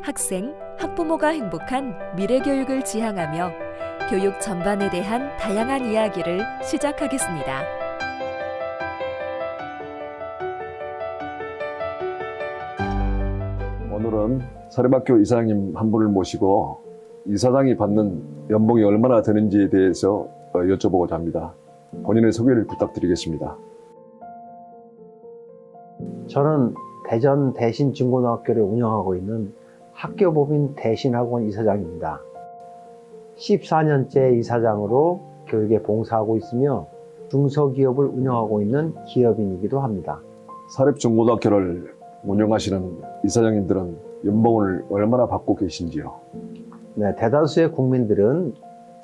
학생, 학부모가 행복한 미래교육을 지향하며 교육 전반에 대한 다양한 이야기를 시작하겠습니다. 오늘은 사립학교 이사장님 한 분을 모시고 이사장이 받는 연봉이 얼마나 되는지에 대해서 여쭤보고자 합니다. 본인의 소개를 부탁드리겠습니다. 저는 대전 대신중고등학교를 운영하고 있는 학교법인 대신학원 이사장입니다. 14년째 이사장으로 교육에 봉사하고 있으며 중소기업을 운영하고 있는 기업인이기도 합니다. 사립중고등학교를 운영하시는 이사장님들은 연봉을 얼마나 받고 계신지요? 네, 대다수의 국민들은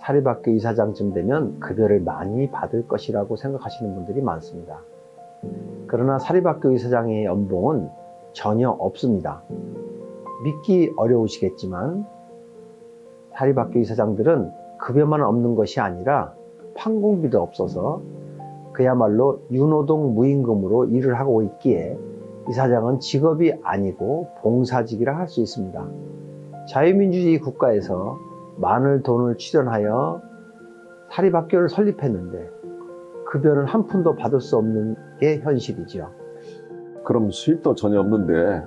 사립학교 이사장쯤 되면 급여를 많이 받을 것이라고 생각하시는 분들이 많습니다. 그러나 사립학교 이사장의 연봉은 전혀 없습니다. 믿기 어려우시겠지만 사립학교 이사장들은 급여만 없는 것이 아니라 판공비도 없어서 그야말로 유노동 무임금으로 일을 하고 있기에 이사장은 직업이 아니고 봉사직이라 할 수 있습니다. 자유민주주의 국가에서 많은 돈을 출연하여 사립학교를 설립했는데 급여는 한 푼도 받을 수 없는 게 현실이죠. 그럼 수입도 전혀 없는데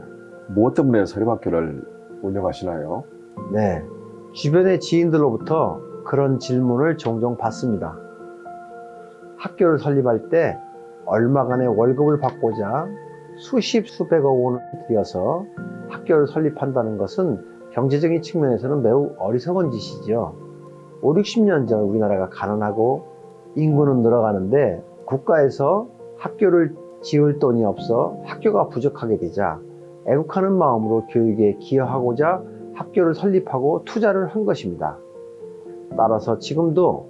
무엇 때문에 사립학교를 운영하시나요? 네, 주변의 지인들로부터 그런 질문을 종종 받습니다. 학교를 설립할 때 얼마간의 월급을 받고자 수십 수백억 원을 들여서 학교를 설립한다는 것은 경제적인 측면에서는 매우 어리석은 짓이죠. 5, 60년 전 우리나라가 가난하고 인구는 늘어가는데 국가에서 학교를 지을 돈이 없어 학교가 부족하게 되자 애국하는 마음으로 교육에 기여하고자 학교를 설립하고 투자를 한 것입니다. 따라서 지금도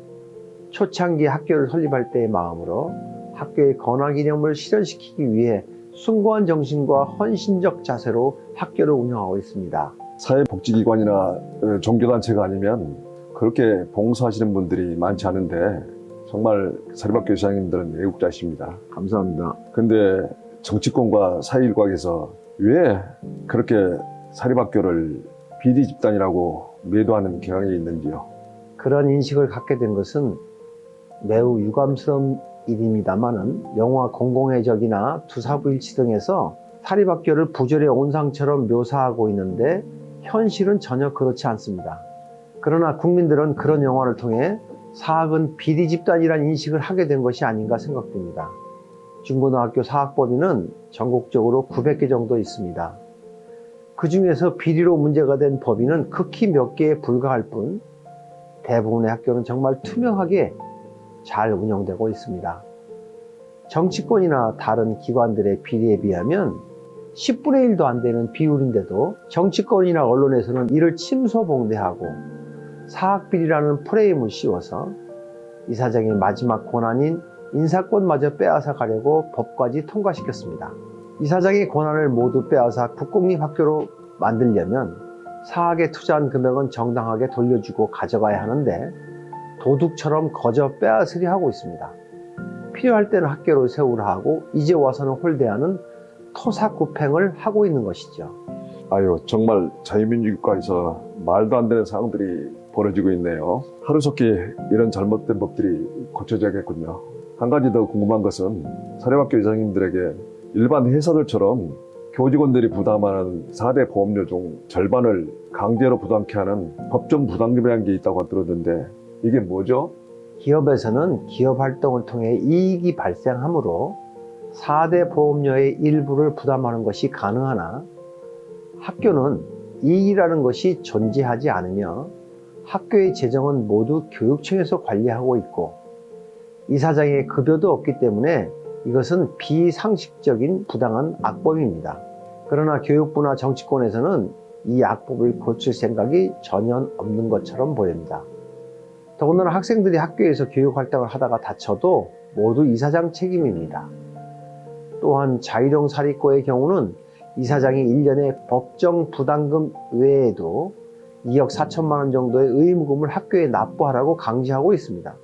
초창기 학교를 설립할 때의 마음으로 학교의 건화 기념을 실현시키기 위해 숭고한 정신과 헌신적 자세로 학교를 운영하고 있습니다. 사회복지기관이나 종교단체가 아니면 그렇게 봉사하시는 분들이 많지 않은데 정말 사립학교 이사장님들은 애국자이십니다. 감사합니다. 근데 정치권과 사회일각에서 왜 그렇게 사립학교를 비리 집단이라고 매도하는 경향이 있는지요? 그런 인식을 갖게 된 것은 매우 유감스러운 일입니다만은 영화 공공의 적이나 두사부일치 등에서 사립학교를 부조리 온상처럼 묘사하고 있는데 현실은 전혀 그렇지 않습니다. 그러나 국민들은 그런 영화를 통해 사학은 비리 집단이라는 인식을 하게 된 것이 아닌가 생각됩니다. 중고등학교 사학법인은 전국적으로 900개 정도 있습니다. 그 중에서 비리로 문제가 된 법인은 극히 몇 개에 불과할 뿐 대부분의 학교는 정말 투명하게 잘 운영되고 있습니다. 정치권이나 다른 기관들의 비리에 비하면 10분의 1도 안 되는 비율인데도 정치권이나 언론에서는 이를 침소봉대하고 사학비리라는 프레임을 씌워서 이사장의 마지막 권한인 인사권마저 빼앗아 가려고 법까지 통과시켰습니다. 이사장의 권한을 모두 빼앗아 국공립학교로 만들려면 사학에 투자한 금액은 정당하게 돌려주고 가져가야 하는데 도둑처럼 거저 빼앗으려 하고 있습니다. 필요할 때는 학교를 세우라 하고 이제 와서는 홀대하는 토사구팽을 하고 있는 것이죠. 아유, 정말 자유민주국가에서 말도 안 되는 상황들이 벌어지고 있네요. 하루속히 이런 잘못된 법들이 고쳐져야겠군요. 한 가지 더 궁금한 것은 사립학교 이사장님들에게 일반 회사들처럼 교직원들이 부담하는 4대 보험료 중 절반을 강제로 부담케 하는 법정 부담금이라는 게 있다고 들었는데 이게 뭐죠? 기업에서는 기업 활동을 통해 이익이 발생하므로 4대 보험료의 일부를 부담하는 것이 가능하나 학교는 이익이라는 것이 존재하지 않으며 학교의 재정은 모두 교육청에서 관리하고 있고 이사장의 급여도 없기 때문에 이것은 비상식적인 부당한 악법입니다. 그러나 교육부나 정치권에서는 이 악법을 고칠 생각이 전혀 없는 것처럼 보입니다. 더군다나 학생들이 학교에서 교육활동을 하다가 다쳐도 모두 이사장 책임입니다. 또한 자율형 사립고의 경우는 이사장이 1년에 법정 부담금 외에도 2억 4천만 원 정도의 의무금을 학교에 납부하라고 강제하고 있습니다.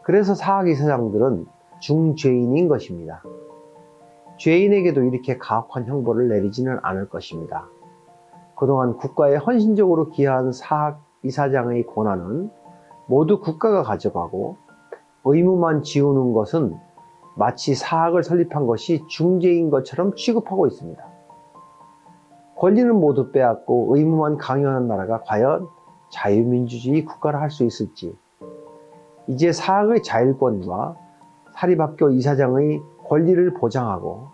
그래서 사학이사장들은 중죄인인 죄인에게도 이렇게 가혹한 형벌을 내리지는 않을 것입니다. 그동안 국가에 헌신적으로 기여한 사학 이사장의 권한은 모두 국가가 가져가고 의무만 지우는 것은 마치 사학을 설립한 것이 중재인 것처럼 취급하고 있습니다. 권리는 모두 빼앗고 의무만 강요하는 나라가 과연 자유민주주의 국가를 할 수 있을지, 이제 사학의 자율권과 사립학교 이사장의 권리를 보장하고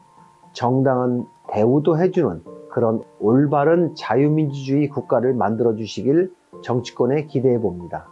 정당한 대우도 해주는 그런 올바른 자유민주주의 국가를 만들어 주시길 정치권에 기대해 봅니다.